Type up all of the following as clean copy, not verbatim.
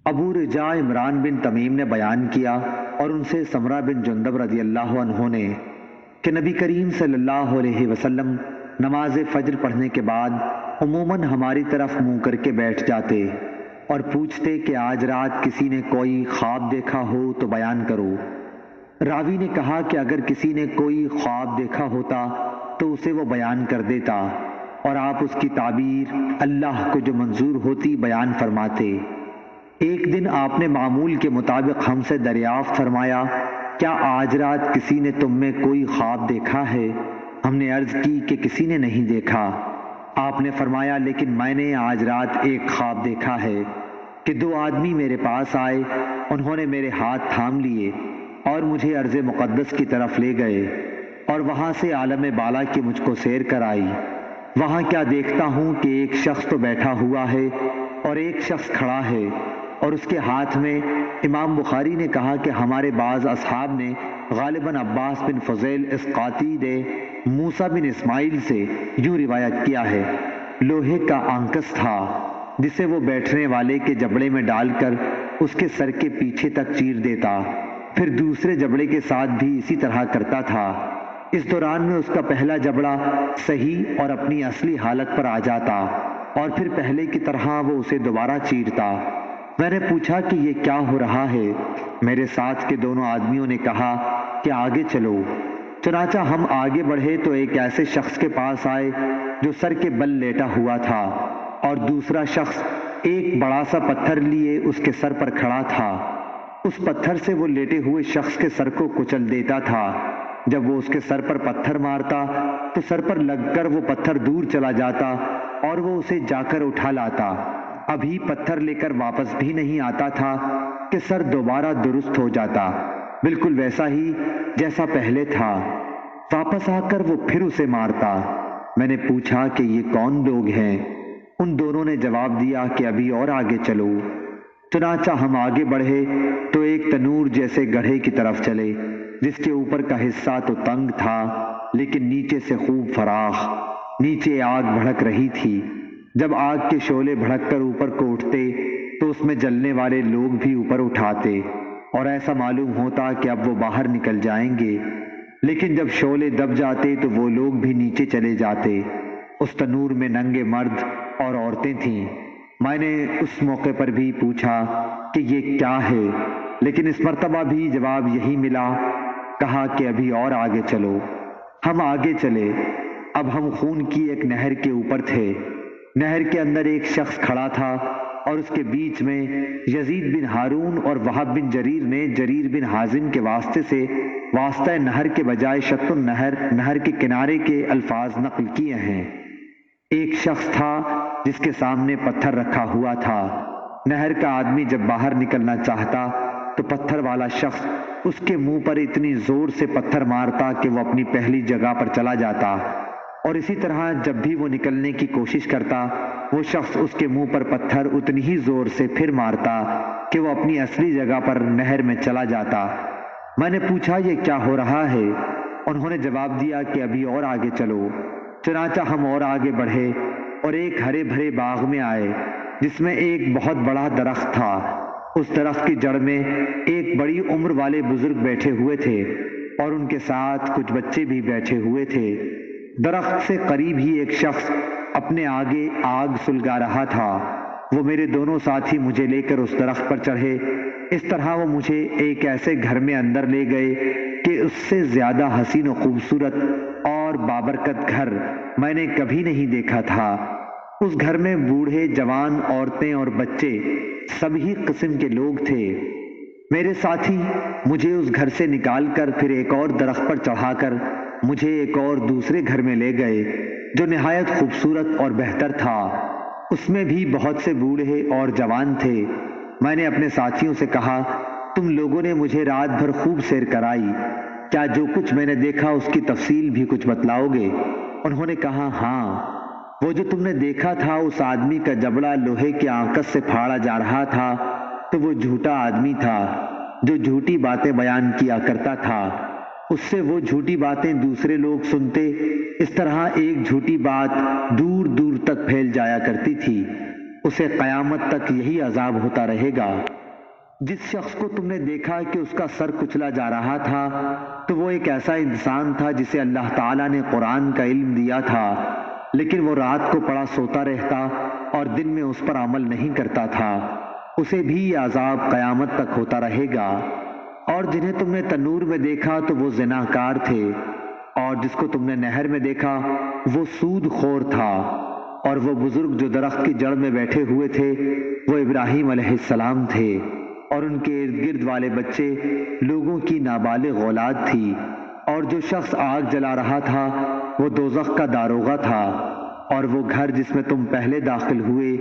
ابو رجاء عمران بن تمیم نے بیان کیا اور ان سے سمرہ بن جندب رضی اللہ عنہ نے کہ نبی کریم صلی اللہ علیہ وسلم نماز فجر پڑھنے کے بعد عموماً ہماری طرف منہ کر کے بیٹھ جاتے اور پوچھتے کہ آج رات کسی نے کوئی خواب دیکھا ہو تو بیان کرو۔ راوی نے کہا کہ اگر کسی نے کوئی خواب دیکھا ہوتا تو اسے وہ بیان کر دیتا اور آپ اس کی تعبیر اللہ کو جو منظور ہوتی بیان فرماتے۔ ایک دن آپ نے معمول کے مطابق ہم سے دریافت فرمایا، کیا آج رات کسی نے تم میں کوئی خواب دیکھا ہے؟ ہم نے عرض کی کہ کسی نے نہیں دیکھا۔ آپ نے فرمایا، لیکن میں نے آج رات ایک خواب دیکھا ہے کہ دو آدمی میرے پاس آئے، انہوں نے میرے ہاتھ تھام لیے اور مجھے ارض مقدس کی طرف لے گئے اور وہاں سے عالم بالا کی مجھ کو سیر کرائی۔ وہاں کیا دیکھتا ہوں کہ ایک شخص تو بیٹھا ہوا ہے اور ایک شخص کھڑا ہے اور اس کے ہاتھ میں، امام بخاری نے کہا کہ ہمارے بعض اصحاب نے غالباً عباس بن فضیل اسقاطی نے موسیٰ بن اسماعیل سے یوں روایت کیا ہے، لوہے کا آنکس تھا جسے وہ بیٹھنے والے کے جبڑے میں ڈال کر اس کے سر کے پیچھے تک چیر دیتا، پھر دوسرے جبڑے کے ساتھ بھی اسی طرح کرتا تھا۔ اس دوران میں اس کا پہلا جبڑا صحیح اور اپنی اصلی حالت پر آ جاتا اور پھر پہلے کی طرح وہ اسے دوبارہ چیرتا۔ میں نے پوچھا کہ یہ کیا ہو رہا ہے؟ میرے ساتھ کے دونوں آدمیوں نے کہا کہ آگے چلو۔ چنانچہ ہم آگے بڑھے تو ایک ایسے شخص کے پاس آئے جو سر کے بل لیٹا ہوا تھا اور دوسرا شخص ایک بڑا سا پتھر لیے اس کے سر پر کھڑا تھا۔ اس پتھر سے وہ لیٹے ہوئے شخص کے سر کو کچل دیتا تھا۔ جب وہ اس کے سر پر پتھر مارتا تو سر پر لگ کر وہ پتھر دور چلا جاتا اور وہ اسے جا کر اٹھا لاتا۔ ابھی پتھر لے کر واپس بھی نہیں آتا تھا کہ سر دوبارہ درست ہو جاتا، بالکل ویسا ہی جیسا پہلے تھا۔ واپس آ کر وہ پھر اسے مارتا۔ میں نے پوچھا کہ یہ کون لوگ ہیں؟ ان دونوں نے جواب دیا کہ ابھی اور آگے چلو۔ چنانچہ ہم آگے بڑھے تو ایک تنور جیسے گڑھے کی طرف چلے جس کے اوپر کا حصہ تو تنگ تھا لیکن نیچے سے خوب فراخ۔ نیچے آگ بھڑک رہی تھی۔ جب آگ کے شعلے بھڑک کر اوپر کو اٹھتے تو اس میں جلنے والے لوگ بھی اوپر اٹھاتے اور ایسا معلوم ہوتا کہ اب وہ باہر نکل جائیں گے، لیکن جب شعلے دب جاتے تو وہ لوگ بھی نیچے چلے جاتے۔ اس تنور میں ننگے مرد اور عورتیں تھیں۔ میں نے اس موقع پر بھی پوچھا کہ یہ کیا ہے، لیکن اس مرتبہ بھی جواب یہی ملا، کہا کہ ابھی اور آگے چلو۔ ہم آگے چلے۔ اب ہم خون کی ایک نہر کے اوپر تھے۔ نہر کے اندر ایک شخص کھڑا تھا اور اس کے بیچ میں یزید بن ہارون اور وہب بن جریر نے جریر بن حازم کے واسطے سے واسطہ نہر کے بجائے شط النہر، نہر کے کنارے کے الفاظ نقل کیے ہیں۔ ایک شخص تھا جس کے سامنے پتھر رکھا ہوا تھا۔ نہر کا آدمی جب باہر نکلنا چاہتا تو پتھر والا شخص اس کے منہ پر اتنی زور سے پتھر مارتا کہ وہ اپنی پہلی جگہ پر چلا جاتا، اور اسی طرح جب بھی وہ نکلنے کی کوشش کرتا وہ شخص اس کے منہ پر پتھر اتنی ہی زور سے پھر مارتا کہ وہ اپنی اصلی جگہ پر نہر میں چلا جاتا۔ میں نے پوچھا یہ کیا ہو رہا ہے؟ انہوں نے جواب دیا کہ ابھی اور آگے چلو۔ چنانچہ ہم اور آگے بڑھے اور ایک ہرے بھرے باغ میں آئے جس میں ایک بہت بڑا درخت تھا۔ اس درخت کی جڑ میں ایک بڑی عمر والے بزرگ بیٹھے ہوئے تھے اور ان کے ساتھ کچھ بچے بھی بیٹھے ہوئے تھے۔ درخت سے قریب ہی ایک شخص اپنے آگے آگ سلگا رہا تھا۔ وہ میرے دونوں ساتھی مجھے لے کر اس درخت پر چڑھے۔ اس طرح وہ مجھے ایک ایسے گھر میں اندر لے گئے کہ اس سے زیادہ حسین و خوبصورت اور بابرکت گھر میں نے کبھی نہیں دیکھا تھا۔ اس گھر میں بوڑھے، جوان، عورتیں اور بچے سبھی قسم کے لوگ تھے۔ میرے ساتھی مجھے اس گھر سے نکال کر پھر ایک اور درخت پر چڑھا کر مجھے ایک اور دوسرے گھر میں لے گئے جو نہایت خوبصورت اور بہتر تھا۔ اس میں بھی بہت سے بوڑھے اور جوان تھے۔ میں نے اپنے ساتھیوں سے کہا، تم لوگوں نے مجھے رات بھر خوب سیر کرائی، کیا جو کچھ میں نے دیکھا اس کی تفصیل بھی کچھ بتلاؤ گے؟ انہوں نے کہا، ہاں، وہ جو تم نے دیکھا تھا اس آدمی کا جبڑا لوہے کے آنکس سے پھاڑا جا رہا تھا تو وہ جھوٹا آدمی تھا جو جھوٹی باتیں بیان کیا کرتا تھا۔ اس سے وہ جھوٹی باتیں دوسرے لوگ سنتے، اس طرح ایک جھوٹی بات دور دور تک پھیل جایا کرتی تھی۔ اسے قیامت تک یہی عذاب ہوتا رہے گا۔ جس شخص کو تم نے دیکھا کہ اس کا سر کچلا جا رہا تھا تو وہ ایک ایسا انسان تھا جسے اللہ تعالیٰ نے قرآن کا علم دیا تھا، لیکن وہ رات کو پڑا سوتا رہتا اور دن میں اس پر عمل نہیں کرتا تھا۔ اسے بھی یہ عذاب قیامت تک ہوتا رہے گا۔ اور جنہیں تم نے تنور میں دیکھا تو وہ زناکار تھے، اور جس کو تم نے نہر میں دیکھا وہ سود خور تھا، اور وہ بزرگ جو درخت کی جڑ میں بیٹھے ہوئے تھے وہ ابراہیم علیہ السلام تھے، اور ان کے ارد گرد والے بچے لوگوں کی نابالغ اولاد تھی۔ اور جو شخص آگ جلا رہا تھا وہ دوزخ کا داروغہ تھا، اور وہ گھر جس میں تم پہلے داخل ہوئے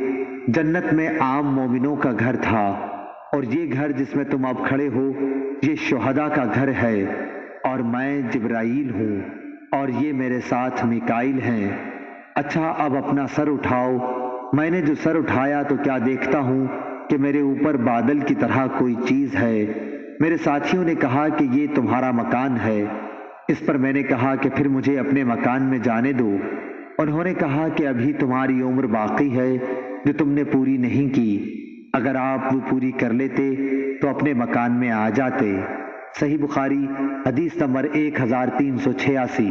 جنت میں عام مومنوں کا گھر تھا، اور یہ گھر جس میں تم اب کھڑے ہو یہ شہداء کا گھر ہے، اور میں جبرائیل ہوں اور یہ میرے ساتھ میکائیل ہیں۔ اچھا اب اپنا سر اٹھاؤ۔ میں نے جو سر اٹھایا تو کیا دیکھتا ہوں کہ میرے اوپر بادل کی طرح کوئی چیز ہے۔ میرے ساتھیوں نے کہا کہ یہ تمہارا مکان ہے۔ اس پر میں نے کہا کہ پھر مجھے اپنے مکان میں جانے دو۔ انہوں نے کہا کہ ابھی تمہاری عمر باقی ہے جو تم نے پوری نہیں کی، اگر آپ وہ پوری کر لیتے تو اپنے مکان میں آ جاتے۔ صحیح بخاری حدیث نمبر 1386۔